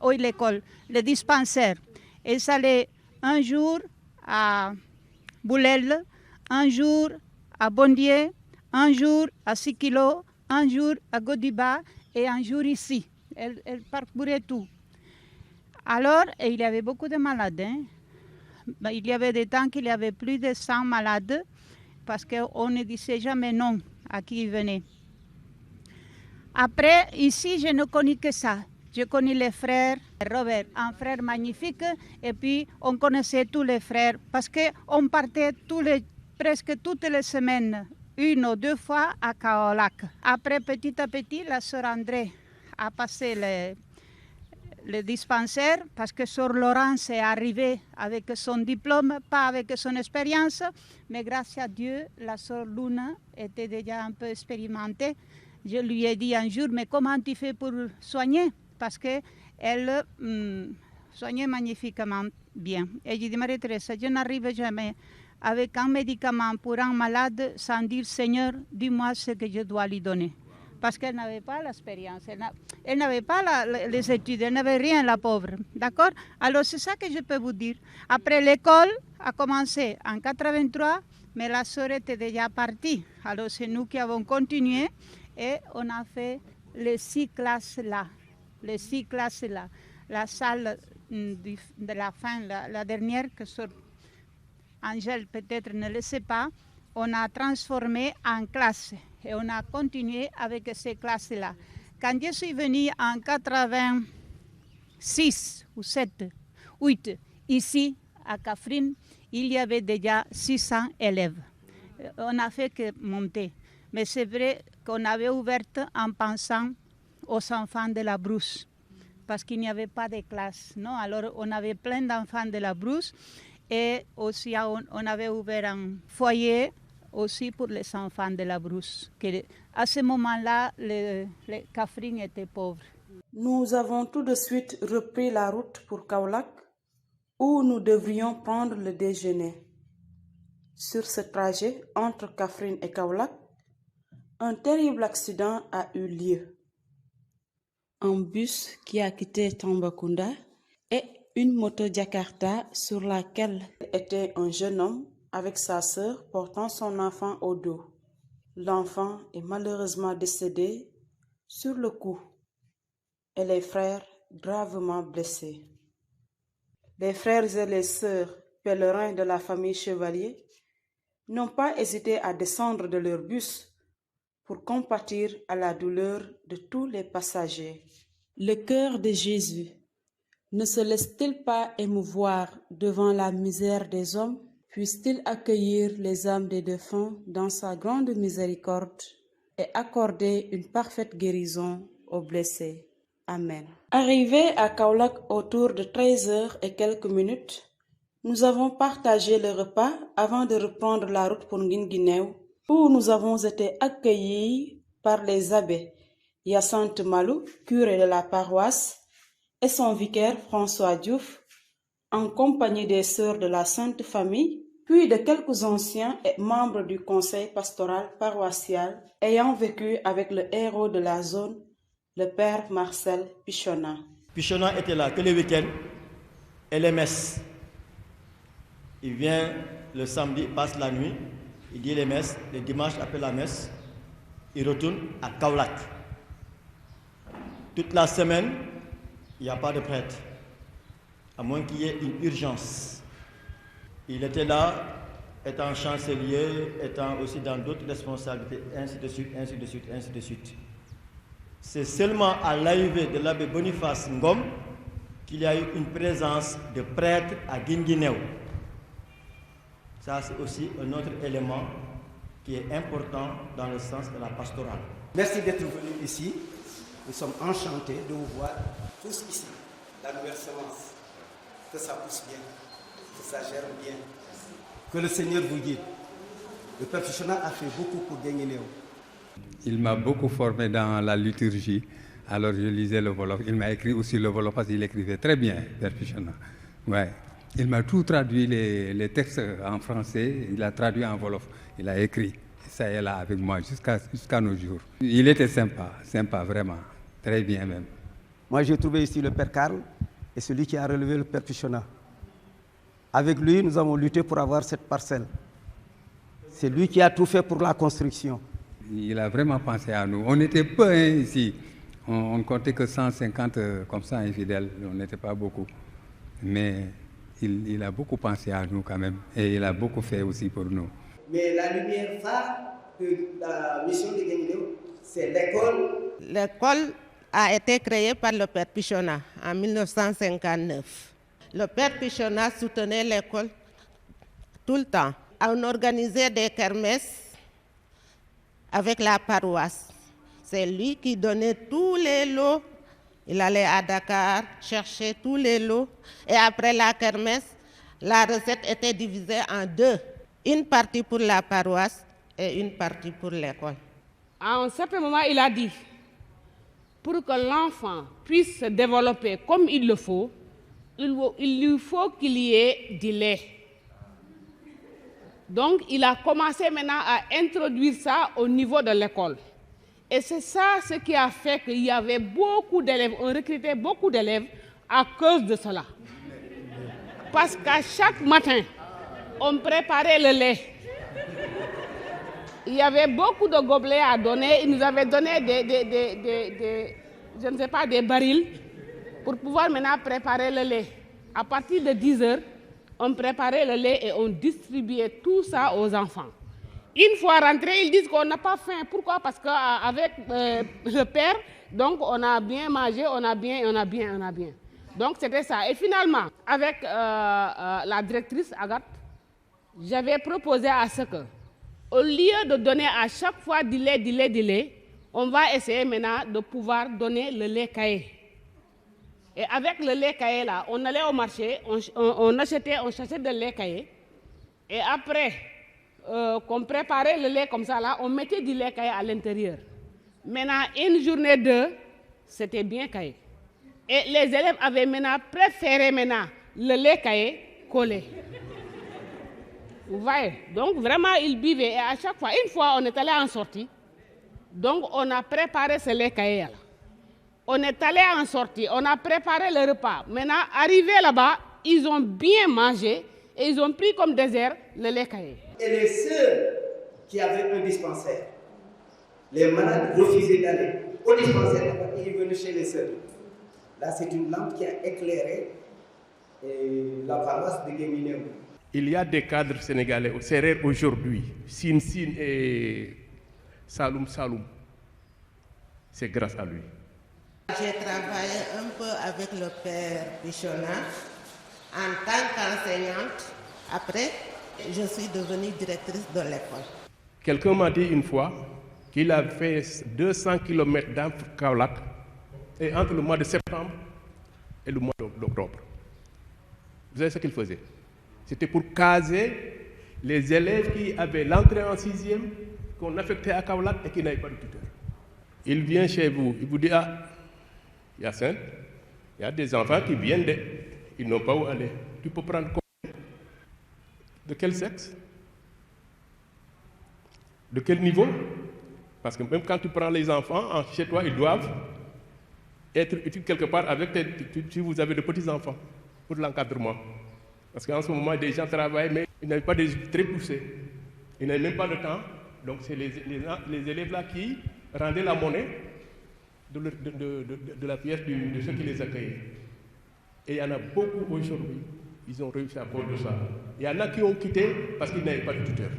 Speaker 15: le dispensaire. Elle allait un jour à Boulel, un jour à Bondier, un jour à Sikilo, un jour à Godiba et un jour ici. Elle parcourait tout. Alors, il y avait beaucoup de malades. Il y avait des temps qu'il y avait plus de 100 malades parce qu'on ne disait jamais non à qui venait. Après, ici, je ne connais que ça. Je connais les frères Robert, un frère magnifique, et puis on connaissait tous les frères parce qu'on partait presque toutes les semaines, 1 ou 2 fois à Kaolack. Après, petit à petit, la sœur André a passé le dispensaire parce que sœur Laurence est arrivée avec son diplôme, pas avec son expérience, mais grâce à Dieu, la sœur Luna était déjà un peu expérimentée. Je lui ai dit un jour, mais comment tu fais pour soigner? Parce qu'elle soignait magnifiquement bien. Et j'ai dit, Marie-Thérèse, je n'arrive jamais avec un médicament pour un malade sans dire, Seigneur, dis-moi ce que je dois lui donner. Parce qu'elle n'avait pas l'expérience, elle n'avait pas les études, elle n'avait rien, la pauvre. D'accord? Alors c'est ça que je peux vous dire. Après, l'école a commencé en 83, mais la sœur était déjà partie. Alors c'est nous qui avons continué et on a fait les 6 classes là. Les 6 classes là. La salle de la fin, la dernière, que Sœur Angèle peut-être ne le sait pas, on a transformé en classe et on a continué avec ces classes-là. Quand je suis venue en 86 ou 7, 8, ici, à Kaffrine, il y avait déjà 600 élèves. On n'a fait que monter. Mais c'est vrai qu'on avait ouvert en pensant aux enfants de la brousse, parce qu'il n'y avait pas de classe. Non? Alors, on avait plein d'enfants de la brousse et aussi on avait ouvert un foyer aussi pour les enfants de la brousse. À ce moment-là, les Kaffrine étaient pauvres.
Speaker 3: Nous avons tout de suite repris la route pour Kaolack, où nous devrions prendre le déjeuner. Sur ce trajet entre Kaffrine et Kaolack, un terrible accident a eu lieu. Un bus qui a quitté Tambacounda et une moto Jakarta sur laquelle était un jeune homme avec sa sœur portant son enfant au dos. L'enfant est malheureusement décédé sur le coup et les frères gravement blessés. Les frères et les sœurs pèlerins de la famille Chevalier n'ont pas hésité à descendre de leur bus pour compatir à la douleur de tous les passagers. Le cœur de Jésus ne se laisse-t-il pas émouvoir devant la misère des hommes? Puisse-t-il accueillir les âmes des défunts dans sa grande miséricorde et accorder une parfaite guérison aux blessés. Amen. Arrivés à Kaolack autour de 13h et quelques minutes, nous avons partagé le repas avant de reprendre la route pour Guinguinéo, où nous avons été accueillis par les abbés Hyacinthe Malou, curé de la paroisse, et son vicaire François Diouf, en compagnie des sœurs de la Sainte Famille, puis de quelques anciens et membres du conseil pastoral paroissial ayant vécu avec le héros de la zone, le père Marcel Pichonna.
Speaker 16: Pichonna était là que le week-end et les messes. Il vient le samedi, il passe la nuit, il dit les messes, le dimanche après la messe, il retourne à Kaolack. Toute la semaine, il n'y a pas de prêtre, à moins qu'il y ait une urgence. Il était là, étant chancelier, étant aussi dans d'autres responsabilités, ainsi de suite, ainsi de suite, ainsi de suite. C'est seulement à l'arrivée de l'abbé Boniface Ngom qu'il y a eu une présence de prêtres à Guinguinéo. Ça, c'est aussi un autre élément qui est important dans le sens de la pastorale.
Speaker 17: Merci d'être venus ici. Nous sommes enchantés de vous voir tous ici, la nouvelle semence. Que ça pousse bien, que ça germe bien, que le Seigneur vous guide. Le Père Pichonna a fait beaucoup pour Guinguinéo.
Speaker 18: Il m'a beaucoup formé dans la liturgie, alors je lisais le Wolof. Il m'a écrit aussi le Wolof parce qu'il écrivait très bien, Père Pichonna. Ouais. Il m'a tout traduit, les textes en français, il a traduit en Wolof, il a écrit. Ça est là avec moi jusqu'à nos jours. Il était sympa vraiment, très bien même.
Speaker 17: Moi j'ai trouvé ici le Père Karl et celui qui a relevé le Père Pichonna. Avec lui, nous avons lutté pour avoir cette parcelle. C'est lui qui a tout fait pour la construction.
Speaker 18: Il a vraiment pensé à nous. On était peu ici. On ne comptait que 150 comme ça infidèles. On n'était pas beaucoup. Mais il a beaucoup pensé à nous quand même. Et il a beaucoup fait aussi pour nous.
Speaker 17: Mais la lumière phare de la mission de Guinguinéo, c'est l'école.
Speaker 19: L'école a été créée par le Père Pichonna en 1959. Le Père Pichonna soutenait l'école tout le temps. On organisait des kermesses avec la paroisse. C'est lui qui donnait tous les lots. Il allait à Dakar chercher tous les lots. Et après la kermesse, la recette était divisée en deux. Une partie pour la paroisse et une partie pour l'école.
Speaker 6: À un certain moment, il a dit, pour que l'enfant puisse se développer comme il le faut, il lui faut qu'il y ait du lait. Donc, il a commencé maintenant à introduire ça au niveau de l'école. Et c'est ça ce qui a fait qu'il y avait beaucoup d'élèves, on recrutait beaucoup d'élèves à cause de cela. Parce qu'à chaque matin, on préparait le lait. Il y avait beaucoup de gobelets à donner. Ils nous avaient donné des barils pour pouvoir maintenant préparer le lait. À partir de 10h, on préparait le lait et on distribuait tout ça aux enfants. Une fois rentrés, ils disent qu'on n'a pas faim. Pourquoi? Parce qu'avec le père, donc on a bien mangé, on a bien.
Speaker 20: Donc c'était ça. Et finalement, avec la directrice Agathe, j'avais proposé à ce que, au lieu de donner à chaque fois du lait, on va essayer maintenant de pouvoir donner le lait caillé. Et avec le lait caillé là, on allait au marché, on achetait un sachet de lait caillé. Et après qu'on préparait le lait comme ça là, on mettait du lait caillé à l'intérieur. Maintenant, une journée 2, c'était bien caillé. Et les élèves avaient maintenant préféré le lait caillé collé. Vous voyez? Donc vraiment, ils buvaient. Et à chaque fois, une fois, on est allé en sortie. Donc on a préparé ce lait caillé là. On est allé en sortie, on a préparé le repas. Maintenant, arrivé là-bas, ils ont bien mangé et ils ont pris comme dessert le lait caillé.
Speaker 17: Et les sœurs qui avaient un dispensaire, les malades refusaient d'aller au dispensaire et ils venaient chez les sœurs. Là, c'est une lampe qui a éclairé la paroisse de Guéminéo.
Speaker 21: Il y a des cadres sénégalais au Sérère aujourd'hui, Sin et Saloum. C'est grâce à lui.
Speaker 19: J'ai travaillé un peu avec le père Pichonna en tant qu'enseignante. Après, je suis devenue directrice de l'école.
Speaker 21: Quelqu'un m'a dit une fois qu'il a fait 200 km dans Kaolack et entre le mois de septembre et le mois d'octobre. Vous savez ce qu'il faisait? C'était pour caser les élèves qui avaient l'entrée en 6e, qu'on affectait à Kaolack et qui n'avaient pas de tuteur. Il vient chez vous, il vous dit, ah, Yacine, il y a des enfants qui viennent, ils n'ont pas où aller. Tu peux prendre combien? De quel sexe? De quel niveau? Parce que même quand tu prends les enfants, chez toi, ils doivent être utiles quelque part avec si vous avez de petits-enfants pour l'encadrement. Parce qu'en ce moment, des gens travaillent, mais ils n'avaient pas des très poussés. Ils n'avaient même pas de temps. Donc c'est les élèves là qui rendaient la monnaie de la pièce de ceux qui les accueillaient. Et il y en a beaucoup aujourd'hui, ils ont réussi à cause de ça. Il y en a qui ont quitté parce qu'ils n'avaient pas de tuteur.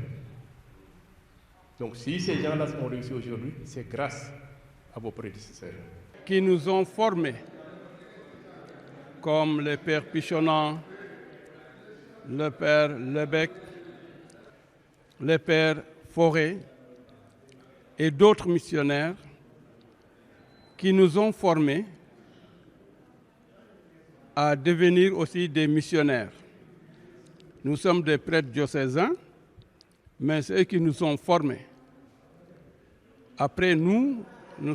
Speaker 21: Donc si ces gens-là ont réussi aujourd'hui, c'est grâce à vos prédécesseurs.
Speaker 5: Qui nous ont formés, comme le père Pichonna, le père Lebec, le père Forêt et d'autres missionnaires qui nous ont formés à devenir aussi des missionnaires. Nous sommes des prêtres diocésains, mais c'est eux qui nous ont formés. Après nous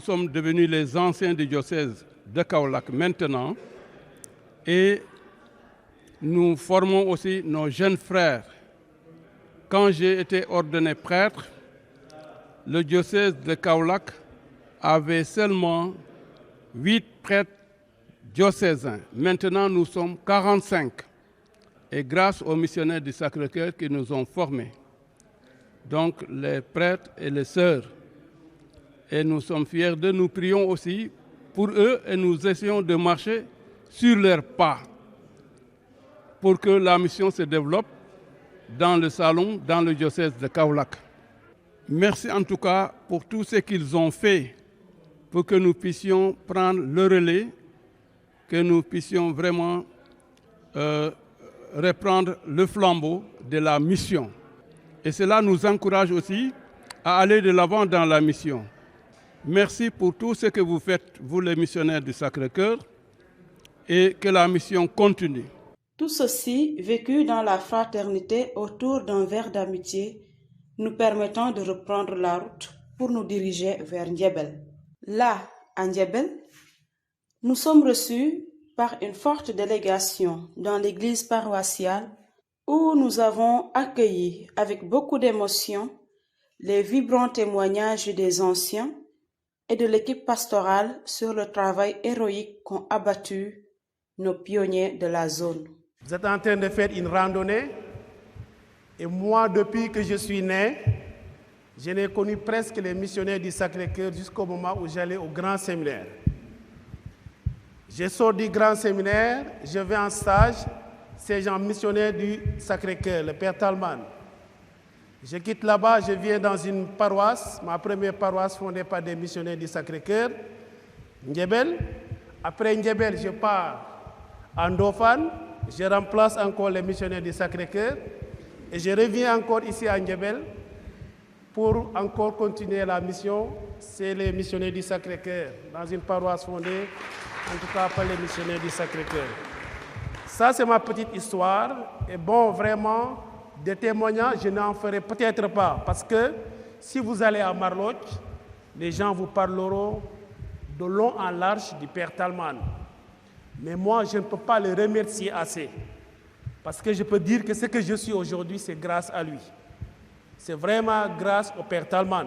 Speaker 5: sommes devenus les anciens du diocèse de Kaolack maintenant et nous formons aussi nos jeunes frères. Quand j'ai été ordonné prêtre, le diocèse de Kaolack avait seulement 8 prêtres diocésains. Maintenant, nous sommes 45. Et grâce aux missionnaires du Sacré-Cœur qui nous ont formés. Donc, les prêtres et les sœurs. Et nous sommes fiers d'eux. Nous prions aussi pour eux et nous essayons de marcher sur leurs pas pour que la mission se développe dans le salon, dans le diocèse de Kaolack. Merci en tout cas pour tout ce qu'ils ont fait pour que nous puissions prendre le relais, que nous puissions vraiment reprendre le flambeau de la mission. Et cela nous encourage aussi à aller de l'avant dans la mission. Merci pour tout ce que vous faites, vous les missionnaires du Sacré-Cœur, et que la mission continue.
Speaker 3: Tout ceci vécu dans la fraternité autour d'un verre d'amitié, nous permettant de reprendre la route pour nous diriger vers Ndiébel. Là, à Ndiébel, nous sommes reçus par une forte délégation dans l'église paroissiale où nous avons accueilli avec beaucoup d'émotion les vibrants témoignages des anciens et de l'équipe pastorale sur le travail héroïque qu'ont abattu nos pionniers de la zone.
Speaker 22: Vous êtes en train de faire une randonnée et moi, depuis que je suis né, je n'ai connu presque les missionnaires du Sacré-Cœur jusqu'au moment où j'allais au grand séminaire. Je sors du grand séminaire, je vais en stage, ces gens missionnaires du Sacré-Cœur, le Père Talman. Je quitte là-bas, je viens dans une paroisse, ma première paroisse fondée par des missionnaires du Sacré-Cœur, Ndiébel. Après Ndiébel, je pars à Ndofane, je remplace encore les missionnaires du Sacré-Cœur et je reviens encore ici à Ndiébel pour encore continuer la mission. C'est les missionnaires du Sacré-Cœur, dans une paroisse fondée, en tout cas par les missionnaires du Sacré-Cœur. Ça, c'est ma petite histoire. Et bon, vraiment, des témoignages, je n'en ferai peut-être pas. Parce que si vous allez à Marlotte, les gens vous parleront de long en large du Père Talman. Mais moi, je ne peux pas le remercier assez. Parce que je peux dire que ce que je suis aujourd'hui, c'est grâce à lui. C'est vraiment grâce au Père Talman.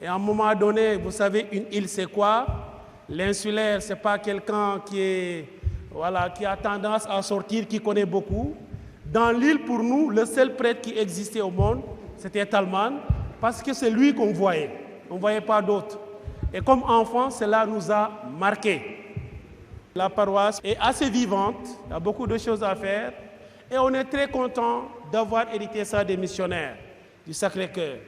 Speaker 22: Et à un moment donné, vous savez, une île, c'est quoi? L'insulaire, ce n'est pas quelqu'un qui a tendance à sortir, qui connaît beaucoup. Dans l'île, pour nous, le seul prêtre qui existait au monde, c'était Talman, parce que c'est lui qu'on voyait. On ne voyait pas d'autres. Et comme enfant, cela nous a marqués. La paroisse est assez vivante, il y a beaucoup de choses à faire. Et on est très content d'avoir hérité ça des missionnaires du Sacré-Cœur.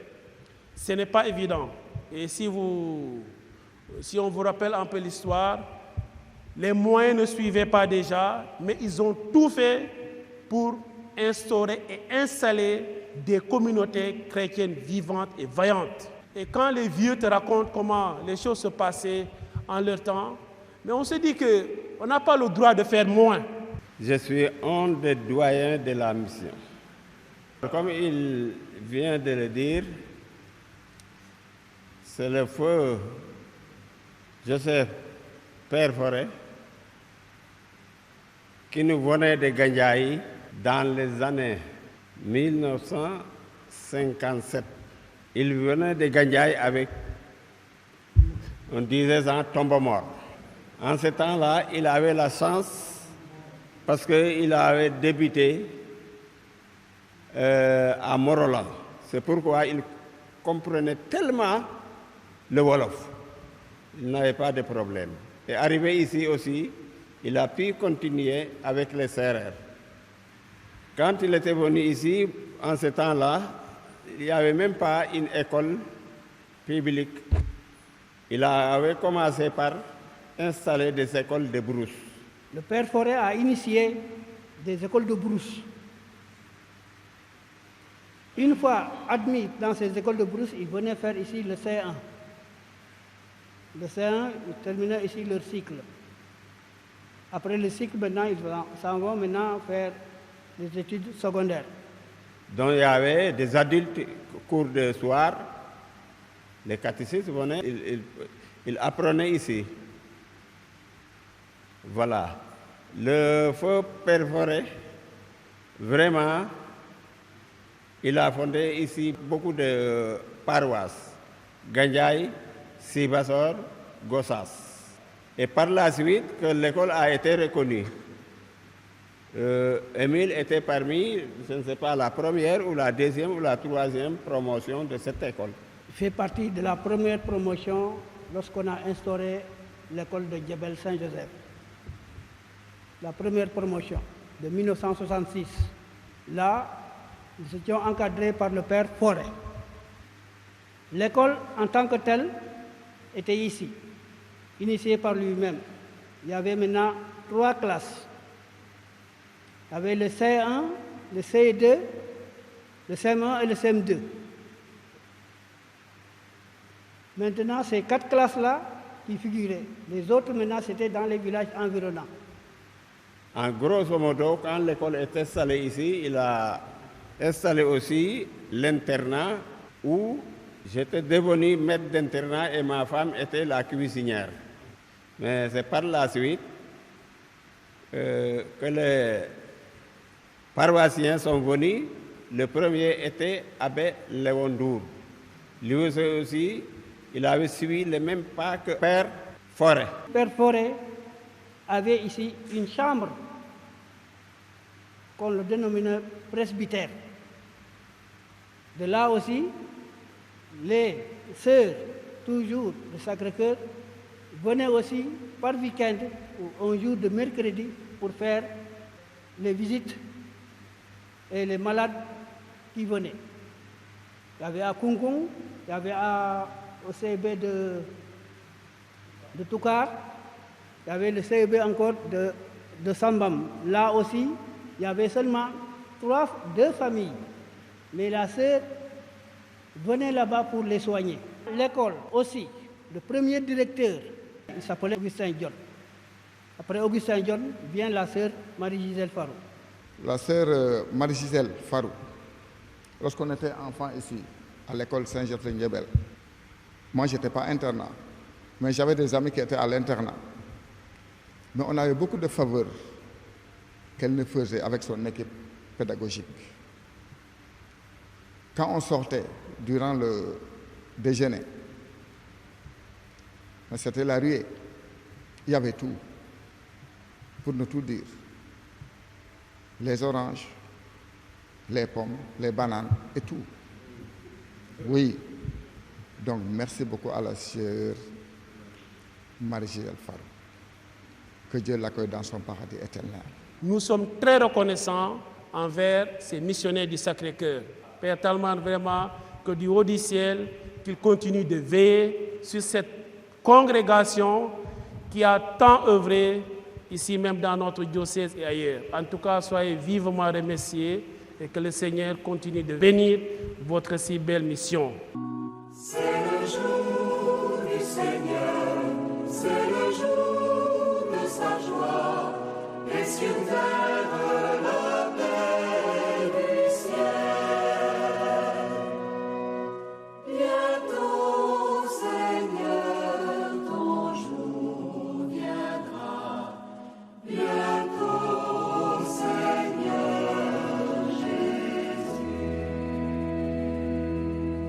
Speaker 22: Ce n'est pas évident. Et si on vous rappelle un peu l'histoire, les moyens ne suivaient pas déjà, mais ils ont tout fait pour instaurer et installer des communautés chrétiennes vivantes et vaillantes. Et quand les vieux te racontent comment les choses se passaient en leur temps, mais on se dit qu'on n'a pas le droit de faire moins.
Speaker 2: Je suis un des doyens de la mission. Comme il vient de le dire, c'est le feu Joseph Père Forêt qui nous venait de Gandiaï dans les années 1957. Il venait de Gandiaï avec, on disait, un tombeau-mort. En ce temps-là, il avait la chance, parce qu'il avait débuté à Morolan. C'est pourquoi il comprenait tellement le Wolof. Il n'avait pas de problème. Et arrivé ici aussi, il a pu continuer avec les Sérères. Quand il était venu ici, en ce temps-là, il n'y avait même pas une école publique. Il avait commencé par installer des écoles de brousse.
Speaker 4: Le Père Forêt a initié des écoles de brousse. Une fois admis dans ces écoles de brousse, ils venaient faire ici le C1. Le C1, ils terminaient ici leur cycle. Après le cycle, maintenant, ils s'en vont maintenant faire des études secondaires.
Speaker 2: Donc il y avait des adultes cours de soir. Les catéchistes venaient, ils apprenaient ici. Voilà. Le feu Père Forêt, vraiment, il a fondé ici beaucoup de paroisses. Gandiaï, Sibassor, Gossas. Et par la suite, que l'école a été reconnue. Émile était parmi, je ne sais pas, la première ou la deuxième ou la troisième promotion de cette école.
Speaker 4: Il fait partie de la première promotion lorsqu'on a instauré l'école de Djebel Saint-Joseph. La première promotion de 1966. Là, nous étions encadrés par le Père Forêt. L'école, en tant que telle, était ici, initiée par lui-même. Il y avait maintenant 3 classes. Il y avait le C1, le CE2, le CM1 et le CM2. Maintenant, ces 4 classes-là qui figuraient. Les autres, maintenant, c'était dans les villages environnants.
Speaker 2: En grosso modo, quand l'école est installée ici, il a installé aussi l'internat où j'étais devenu maître d'internat et ma femme était la cuisinière. Mais c'est par la suite que les paroissiens sont venus. Le premier était Abbé Léondour. Lui aussi, il avait suivi le même pas que Père Forêt.
Speaker 4: Père Forêt avait ici une chambre qu'on le dénominait presbytère. De là aussi, les sœurs, toujours de Sacré-Cœur, venaient aussi par week-end ou un jour de mercredi pour faire les visites et les malades qui venaient. Il y avait à Kungkung, il y avait au CEB de Toukar, il y avait le CEB encore de de Sambam. Là aussi, il y avait seulement 2 familles. Mais la sœur venait là-bas pour les soigner. L'école aussi, le premier directeur, il s'appelait Augustin John. Après Augustin John vient la sœur Marie-Gisèle Farou.
Speaker 7: La sœur Marie-Gisèle Farou, lorsqu'on était enfant ici, à l'école Saint-Gertrude-Niébel, moi, je n'étais pas internat, mais j'avais des amis qui étaient à l'internat. Mais on avait beaucoup de faveurs qu'elle ne faisait avec son équipe pédagogique. Quand on sortait durant le déjeuner, c'était la ruée, il y avait tout, pour ne tout dire. Les oranges, les pommes, les bananes et tout. Oui. Donc, merci beaucoup à la sœur Marie-Gisèle Farou. Que Dieu l'accueille dans son paradis éternel.
Speaker 22: Nous sommes très reconnaissants envers ces missionnaires du Sacré-Cœur. Père Talman, vraiment, que du haut du ciel, qu'il continue de veiller sur cette congrégation qui a tant œuvré ici même dans notre diocèse et ailleurs. En tout cas, soyez vivement remerciés et que le Seigneur continue de bénir votre si belle mission.
Speaker 1: C'est le jour du Seigneur, c'est le